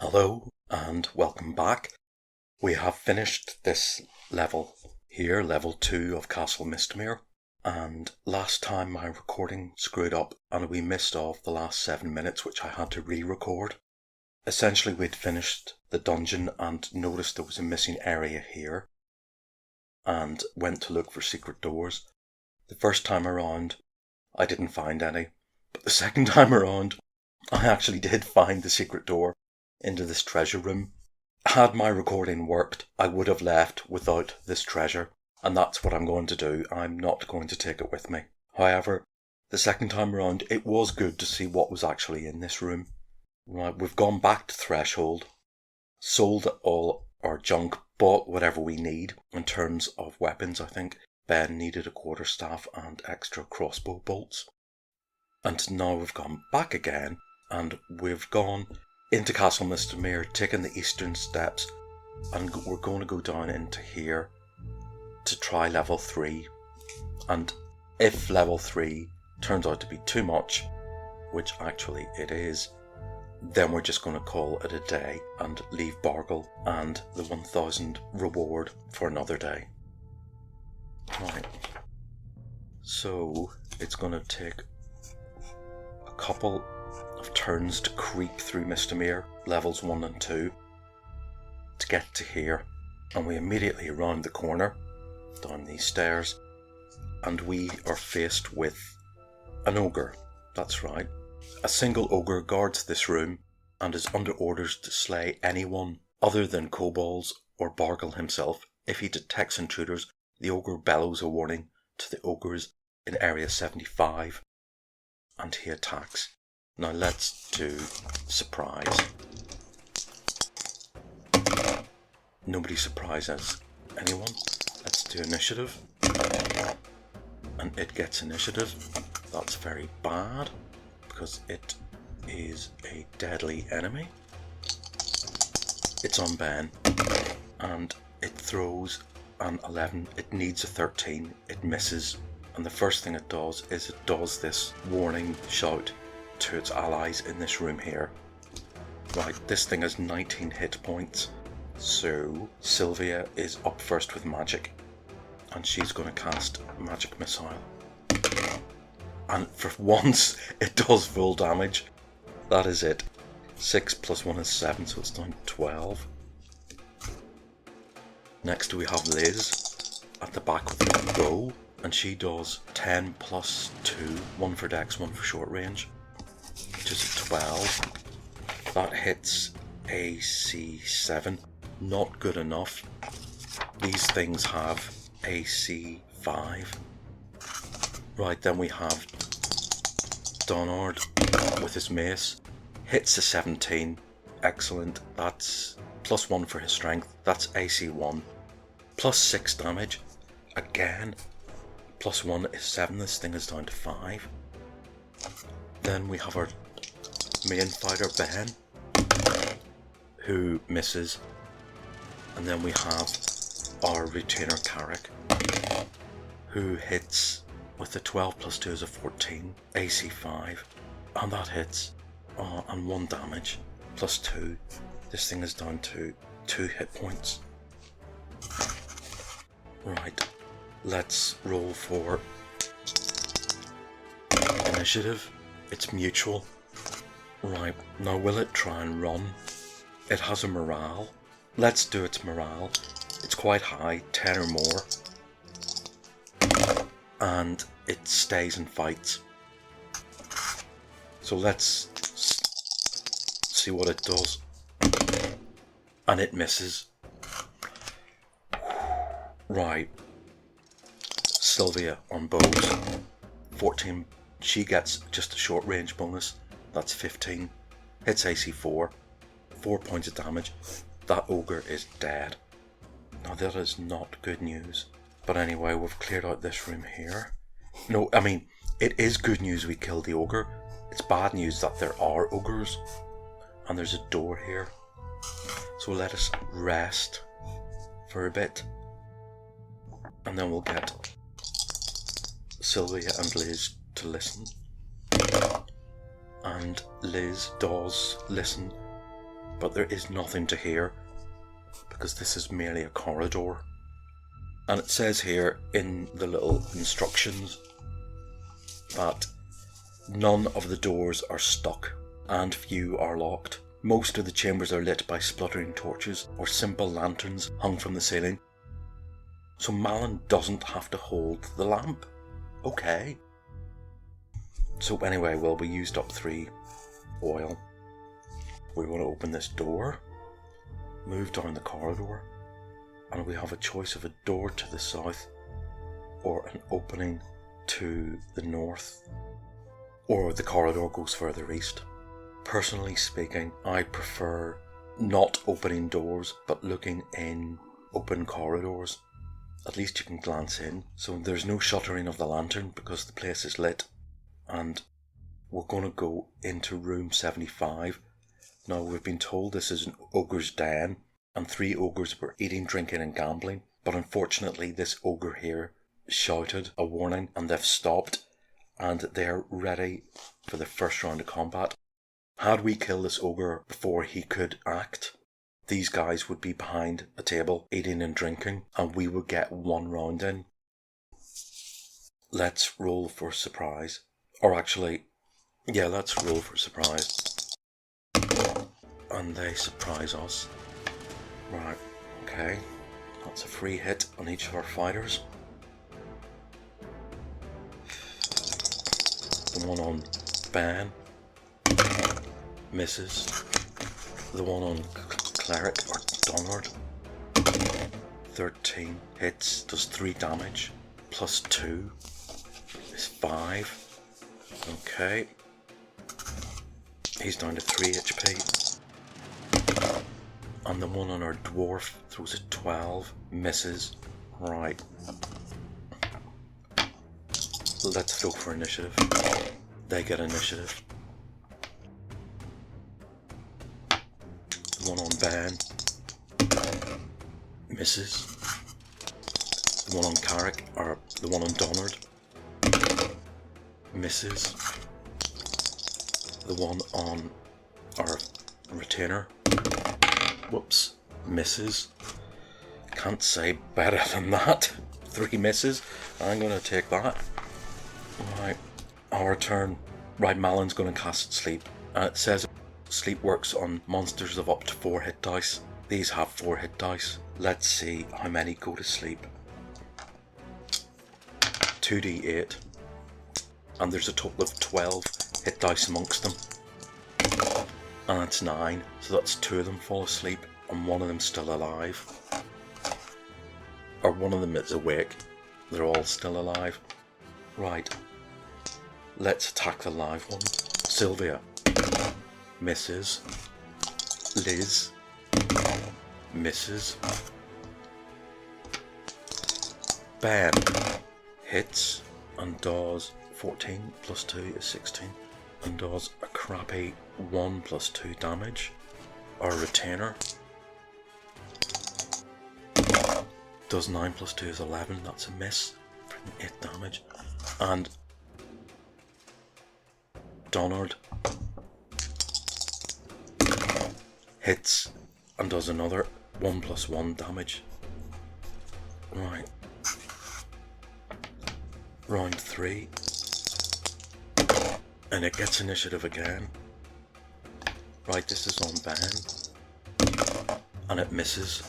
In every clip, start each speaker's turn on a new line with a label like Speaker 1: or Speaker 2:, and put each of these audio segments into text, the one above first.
Speaker 1: Hello and welcome back. We have finished this level here, level 2 of Castle Mistmere, and last time my recording screwed up and we missed off the last 7 minutes, which I had to re-record. Essentially we'd finished the dungeon and noticed there was a missing area here and went to look for secret doors. The first time around I didn't find any, but the second time around I actually did find the secret door into this treasure room. Had my recording worked, I would have left without this treasure, and that's what I'm going to do. I'm not going to take it with me. However, the second time around, it was good to see what was actually in this room. Right, we've gone back to Threshold, sold all our junk, bought whatever we need in terms of weapons. I think Ben needed a quarterstaff and extra crossbow bolts. And now we've gone back again, and we've gone into Castle Mistmere, taking the eastern steps, and we're going to go down into here to try level 3. And if level 3 turns out to be too much, which actually it is, then we're just going to call it a day and leave Bargle and the 1000 reward for another day. Right, so it's going to take a couple of turns to creep through Mistmere, levels 1 and 2, to get to here, and we immediately round the corner, down these stairs, and we are faced with an ogre. That's right. A single ogre guards this room and is under orders to slay anyone other than kobolds or Bargle himself. If he detects intruders, the ogre bellows a warning to the ogres in area 75, and he attacks. Now let's do surprise. Nobody surprises anyone. Let's do initiative. And it gets initiative. That's very bad because it is a deadly enemy. It's on Ben and it throws an 11. It needs a 13. It misses. And the first thing it does is it does this warning shout to its allies in this room here. Right, this thing has 19 hit points, so Sylvia is up first with magic, and she's going to cast magic missile, and for once it does full damage. That is it. 6 plus 1 is 7, so it's down to 12. Next we have Liz at the back with a bow, and she does 10 plus 2, 1 for dex, 1 for short range, which is a 12. That hits AC 7. Not good enough. These things have AC 5. Right, then we have Donard with his mace. Hits a 17. Excellent. That's plus 1 for his strength. That's AC 1. Plus 6 damage. Again. Plus 1 is 7. This thing is down to 5. Then we have our main fighter Ben, who misses, and then we have our retainer Carrick, who hits with the 12 plus 2 is a 14, AC 5, and that hits, and 1 damage, plus 2. This thing is down to 2 hit points. Right, let's roll for initiative. It's mutual. Right, now will it try and run? It has a morale. Let's do its morale. It's quite high, 10 or more. And it stays and fights. So let's see what it does. And it misses. Right. Sylvia on bows. 14. She gets just a short range bonus. That's 15. Hits AC 4. 4 points of damage. That ogre is dead. Now that is not good news. But anyway, we've cleared out this room here. No, I mean, it is good news we killed the ogre. It's bad news that there are ogres. And there's a door here. So let us rest for a bit. And then we'll get Sylvia and Liz to listen. And Liz does listen but there is nothing to hear because this is merely a corridor. And it says here in the little instructions that none of the doors are stuck and few are locked. Most of the chambers are lit by spluttering torches or simple lanterns hung from the ceiling. So Malin doesn't have to hold the lamp. Okay. So anyway, well, we used up 3 oil. We want to open this door, move down the corridor, and we have a choice of a door to the south or an opening to the north, or the corridor goes further east. Personally speaking, I prefer not opening doors but looking in open corridors. At least you can glance in, so there's no shuttering of the lantern because the place is lit. And we're going to go into room 75. Now, we've been told this is an ogre's den, and 3 ogres were eating, drinking and gambling, but unfortunately this ogre here shouted a warning and they've stopped and they're ready for the first round of combat. Had we killed this ogre before he could act, these guys would be behind a table eating and drinking and we would get 1 round in. Let's roll for surprise. Or actually, yeah, let's roll for surprise. And they surprise us. Right, okay. That's a free hit on each of our fighters. The one on Ben misses. The one on Cleric or Donard, 13 hits, does 3 damage, plus 2 is 5. Okay. He's down to 3 HP. And the one on our dwarf throws a 12, misses. Right. Let's go for initiative. They get initiative. The one on Ben misses. The one on Carrick, or the one on Donard, misses. The one on our retainer, whoops, misses. Can't say better than that. 3 misses. I'm going to take that. Right, our turn. Right, Malin's going to cast Sleep. It says Sleep works on monsters of up to 4 hit dice. These have 4 hit dice. Let's see how many go to sleep. 2d8. And there's a total of 12 hit dice amongst them. And that's 9. So that's 2 of them fall asleep and 1 of them still alive. Or 1 of them is awake. They're all still alive. Right. Let's attack the live one. Sylvia misses. Liz misses. Ben hits and does 14 plus 2 is 16 and does a crappy 1 plus 2 damage. Our retainer does 9 plus 2 is 11, that's a miss for 8 damage. And Donard hits and does another 1 plus 1 damage. Right. Round 3. And it gets initiative again. Right, this is on Ben. And it misses.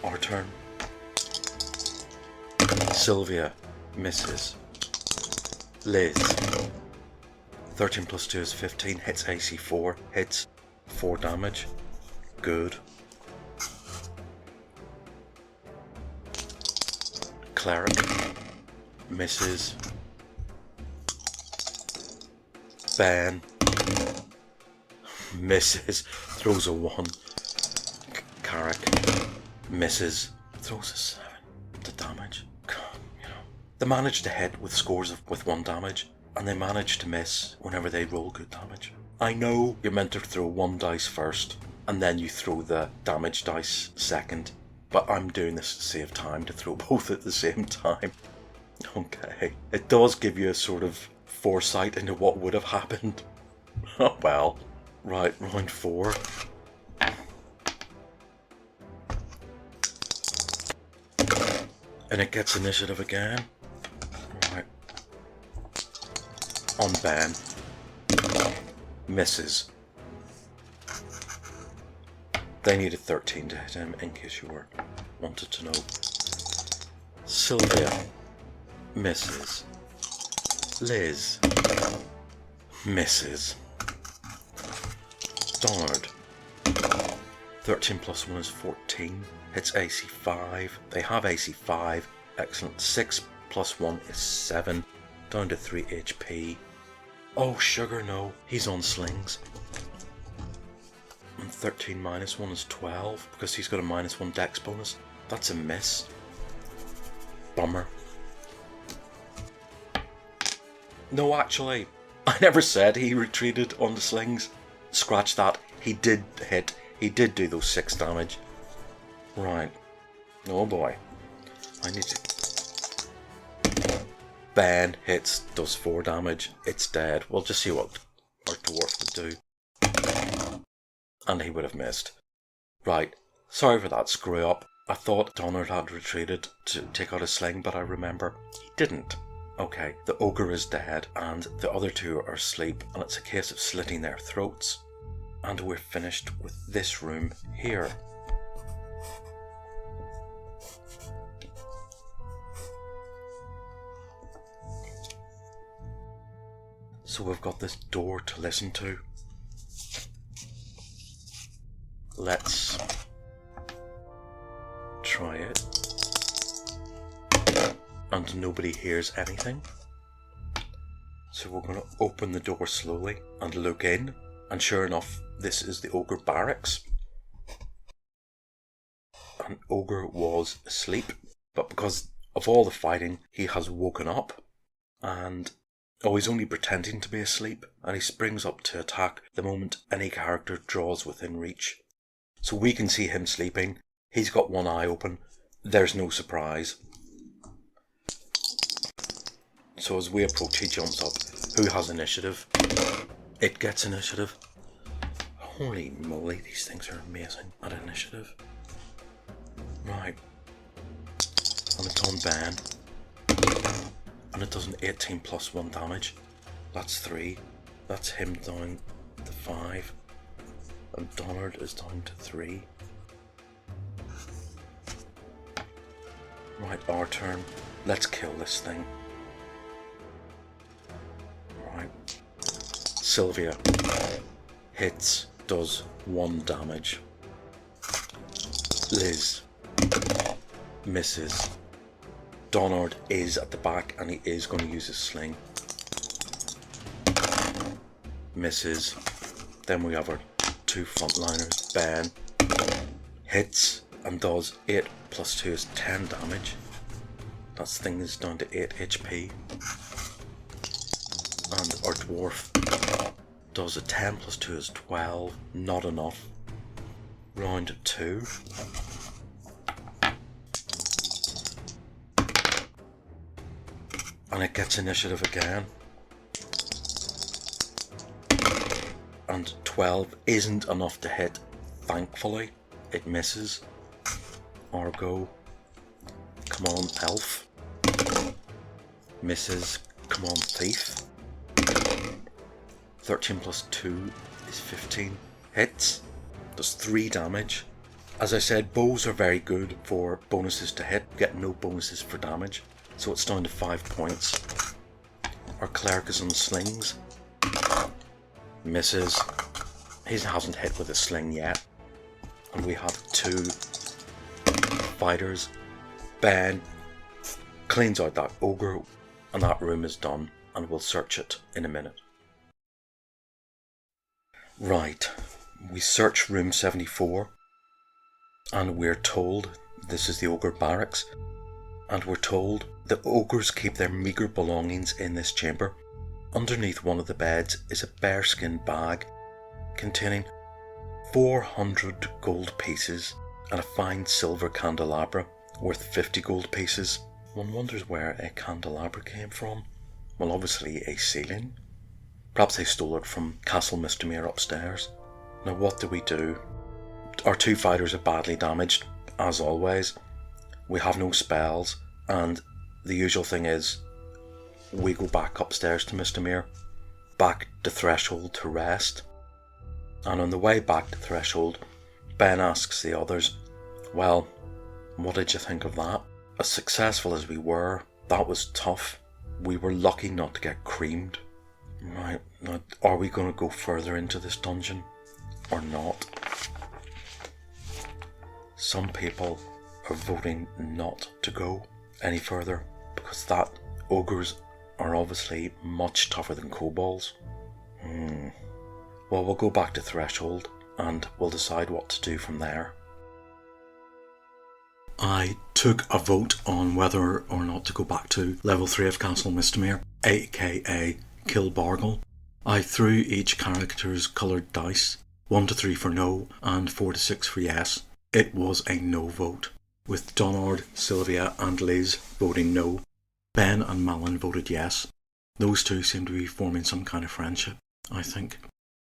Speaker 1: Our turn. Sylvia misses. Liz. 13 plus 2 is 15, hits AC 4, hits 4 damage. Good. Cleric misses. Ben misses, throws a 1. Carrick misses, throws a 7. The damage. God, you know. They manage to hit with scores with 1 damage, and they manage to miss whenever they roll good damage. I know you're meant to throw 1 dice first, and then you throw the damage dice second, but I'm doing this to save time to throw both at the same time. Okay. It does give you a sort of foresight into what would have happened. Oh well. Right, round 4. And it gets initiative again. Right. On Ben. Misses. They needed 13 to hit him, in case you were wanted to know. Sylvia. Misses. Liz. Misses. Donard. 13 plus 1 is 14. Hits AC 5. They have AC 5. Excellent. 6 plus 1 is 7. Down to 3 HP. Oh, sugar, no. He's on slings. And 13 minus 1 is 12, because he's got a minus 1 dex bonus. That's a miss. Bummer. No, actually, I never said he retreated on the slings. Scratch that. He did hit. He did do those 6 damage. Right. Oh boy. I need to... Ben hits, does 4 damage. It's dead. We'll just see what our dwarf would do. And he would have missed. Right. Sorry for that screw up. I thought Donald had retreated to take out a sling, but I remember he didn't. Okay, the ogre is dead, and the other 2 are asleep, and it's a case of slitting their throats. And we're finished with this room here. So we've got this door to listen to. Let's try it. And nobody hears anything. So we're going to open the door slowly and look in. And sure enough, this is the ogre barracks. And ogre was asleep, but because of all the fighting, he has woken up. And he's only pretending to be asleep, and he springs up to attack the moment any character draws within reach. So we can see him sleeping. He's got one eye open. There's no surprise. So as we approach, he jumps up. Who has initiative? It gets initiative. Holy moly, these things are amazing at initiative. Right. And it's on Ben. And it does an 18 plus 1 damage. That's 3. That's him down to 5. And Donald is down to 3. Right, our turn. Let's kill this thing. Right. Sylvia hits, does 1 damage. Liz misses. Donard is at the back and he is going to use his sling. Misses. Then we have our 2 frontliners. Ben hits and does 8 plus 2 is 10 damage. That thing is down to 8 HP. And our dwarf does a 10 plus 2 is 12. Not enough. Round 2. And it gets initiative again. And 12 isn't enough to hit. Thankfully, it misses. Argo. Come on, elf. Misses. Come on, thief. 13 plus 2 is 15. Hits. Does 3 damage. As I said, bows are very good for bonuses to hit. Get no bonuses for damage. So it's down to 5 points. Our cleric is on slings. Misses. He hasn't hit with a sling yet. And we have 2 fighters. Ben cleans out that ogre, and that room is done, and we'll search it in a minute. Right, we search room 74, and we're told this is the ogre barracks, and we're told the ogres keep their meagre belongings in this chamber. Underneath one of the beds is a bearskin bag containing 400 gold pieces and a fine silver candelabra worth 50 gold pieces. One wonders where a candelabra came from. Well, obviously a ceiling. Perhaps they stole it from Castle Mistamere upstairs. Now what do? Our two fighters are badly damaged, as always. We have no spells, and the usual thing is we go back upstairs to Mistamere, back to Threshold to rest. And on the way back to Threshold, Ben asks the others, well, what did you think of that? As successful as we were, that was tough. We were lucky not to get creamed. Right, now, are we going to go further into this dungeon or not? Some people are voting not to go any further because that ogres are obviously much tougher than kobolds. Well, we'll go back to Threshold and we'll decide what to do from there. I took a vote on whether or not to go back to level 3 of Castle Mistamere, aka Kill Bargle. I threw each character's coloured dice, 1 to 3 for no and 4 to 6 for yes. It was a no vote, with Donard, Sylvia and Liz voting no. Ben and Malin voted yes. Those two seem to be forming some kind of friendship, I think.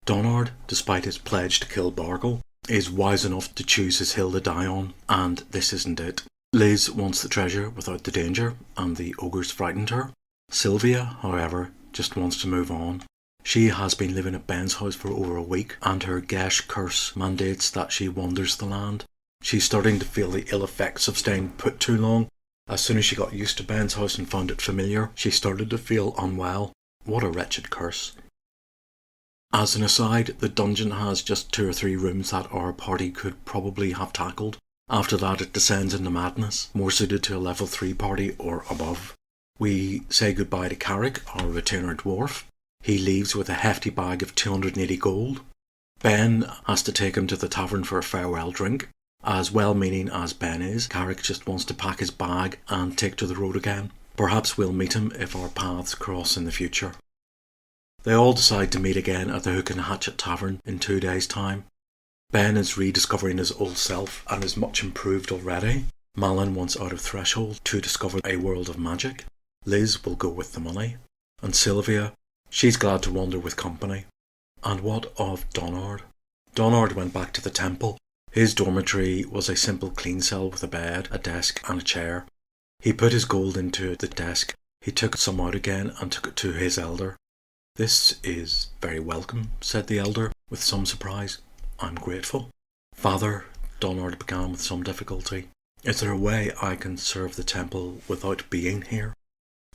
Speaker 1: Donard, despite his pledge to kill Bargle, is wise enough to choose his hill to die on, and this isn't it. Liz wants the treasure without the danger, and the ogres frightened her. Sylvia, however, just wants to move on. She has been living at Ben's house for over a week, and her Gesh curse mandates that she wanders the land. She's starting to feel the ill effects of staying put too long. As soon as she got used to Ben's house and found it familiar, she started to feel unwell. What a wretched curse. As an aside, the dungeon has just 2 or 3 rooms that our party could probably have tackled. After that it descends into madness, more suited to a level 3 party or above. We say goodbye to Carrick, our retainer dwarf. He leaves with a hefty bag of 280 gold. Ben has to take him to the tavern for a farewell drink. As well-meaning as Ben is, Carrick just wants to pack his bag and take to the road again. Perhaps we'll meet him if our paths cross in the future. They all decide to meet again at the Hook and Hatchet Tavern in 2 days' time. Ben is rediscovering his old self and is much improved already. Malin wants out of Threshold to discover a world of magic. Liz will go with the money. And Sylvia, she's glad to wander with company. And what of Donard? Donard went back to the temple. His dormitory was a simple clean cell with a bed, a desk and a chair. He put his gold into the desk. He took some out again and took it to his elder. "This is very welcome," said the elder, with some surprise. "I'm grateful." "Father," Donard began with some difficulty, "is there a way I can serve the temple without being here?"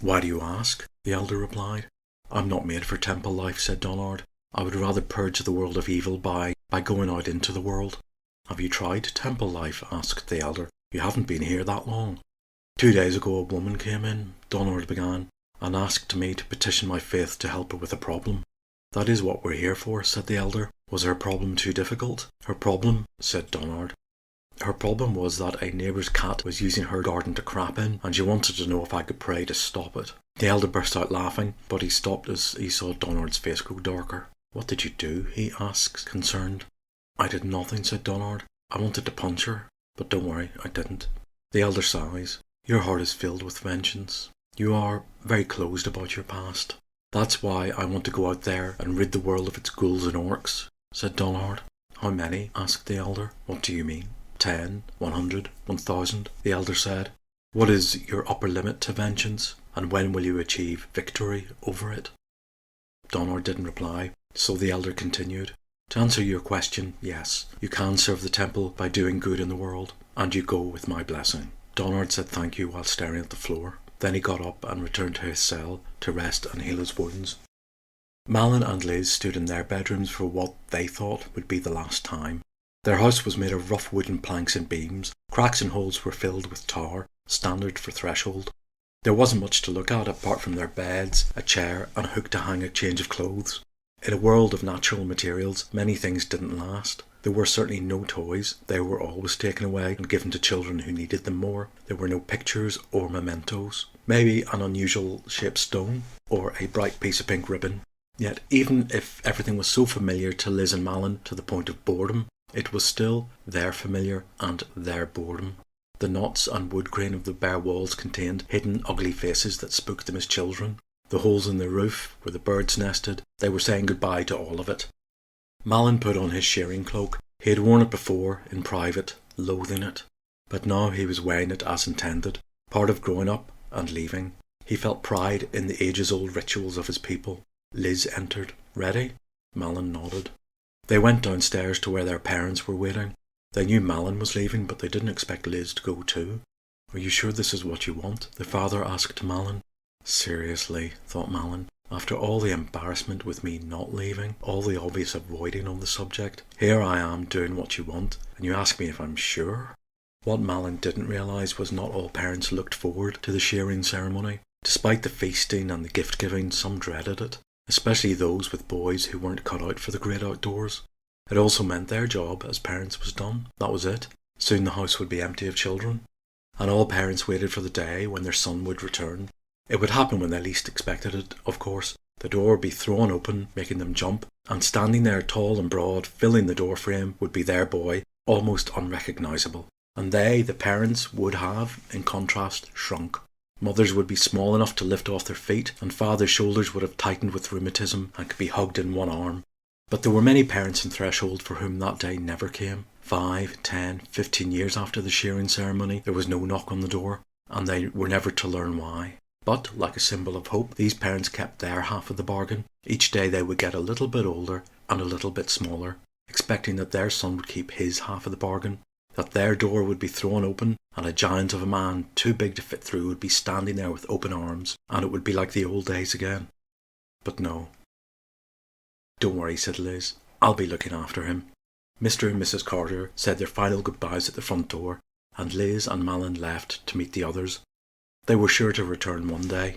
Speaker 1: "Why do you ask?" the elder replied. "I'm not made for temple life," said Donard. "I would rather purge the world of evil by going out into the world." "Have you tried temple life?" asked the elder. "You haven't been here that long." "2 days ago a woman came in," Donard began, "and asked me to petition my faith to help her with a problem." "That is what we're here for," said the elder. "Was her problem too difficult?" "Her problem," said Donard. "Her problem was that a neighbour's cat was using her garden to crap in, and she wanted to know if I could pray to stop it." The elder burst out laughing, but he stopped as he saw Donard's face grow darker. "What did you do?" he asked, concerned. "I did nothing," said Donard. "I wanted to punch her, but don't worry, I didn't." The elder sighs. "Your heart is filled with vengeance. You are very closed about your past." "That's why I want to go out there and rid the world of its ghouls and orcs," said Donard. "How many?" asked the elder. "What do you mean? 10, 100, 1,000? The elder said. "What is your upper limit to vengeance, and when will you achieve victory over it?" Donard didn't reply, so the elder continued. "To answer your question, yes, you can serve the temple by doing good in the world, and you go with my blessing." Donard said thank you while staring at the floor. Then he got up and returned to his cell to rest and heal his wounds. Malin and Liz stood in their bedrooms for what they thought would be the last time. Their house was made of rough wooden planks and beams. Cracks and holes were filled with tar, standard for Threshold. There wasn't much to look at apart from their beds, a chair and a hook to hang a change of clothes. In a world of natural materials, many things didn't last. There were certainly no toys. They were always taken away and given to children who needed them more. There were no pictures or mementos. Maybe an unusual shaped stone or a bright piece of pink ribbon. Yet even if everything was so familiar to Liz and Malin to the point of boredom, it was still their familiar and their boredom. The knots and wood grain of the bare walls contained hidden ugly faces that spooked them as children. the holes in the roof where the birds nested. They were saying goodbye to all of it. Malin put on his shearing cloak. He had worn it before, in private, loathing it. But now he was wearing it as intended, part of growing up and leaving. He felt pride in the ages-old rituals of his people. Liz entered. Ready? Malin nodded. They went downstairs to where their parents were waiting. They knew Malin was leaving, but they didn't expect Liz to go too. Are you sure this is what you want? The father asked Malin. Seriously, thought Malin, after all the embarrassment with me not leaving, all the obvious avoiding of the subject, here I am doing what you want, and you ask me if I'm sure? What Malin didn't realise was not all parents looked forward to the shearing ceremony. Despite the feasting and the gift-giving, some dreaded it, especially those with boys who weren't cut out for the great outdoors. It also meant their job as parents was done. That was it. Soon the house would be empty of children. And all parents waited for the day when their son would return. It would happen when they least expected it, of course. The door would be thrown open, making them jump, and standing there tall and broad, filling the door frame, would be their boy, almost unrecognisable. And they, the parents, would have, in contrast, shrunk. Mothers would be small enough to lift off their feet, and fathers' shoulders would have tightened with rheumatism and could be hugged in one arm. But there were many parents in Threshold for whom that day never came. 5, 10, 15 years after the shearing ceremony, there was no knock on the door, and they were never to learn why. But, like a symbol of hope, these parents kept their half of the bargain. Each day they would get a little bit older and a little bit smaller, expecting that their son would keep his half of the bargain, that their door would be thrown open and a giant of a man too big to fit through would be standing there with open arms, and it would be like the old days again. But no. Don't worry, said Liz. I'll be looking after him. Mr. and Mrs. Carter said their final goodbyes at the front door, and Liz and Malin left to meet the others. They were sure to return one day,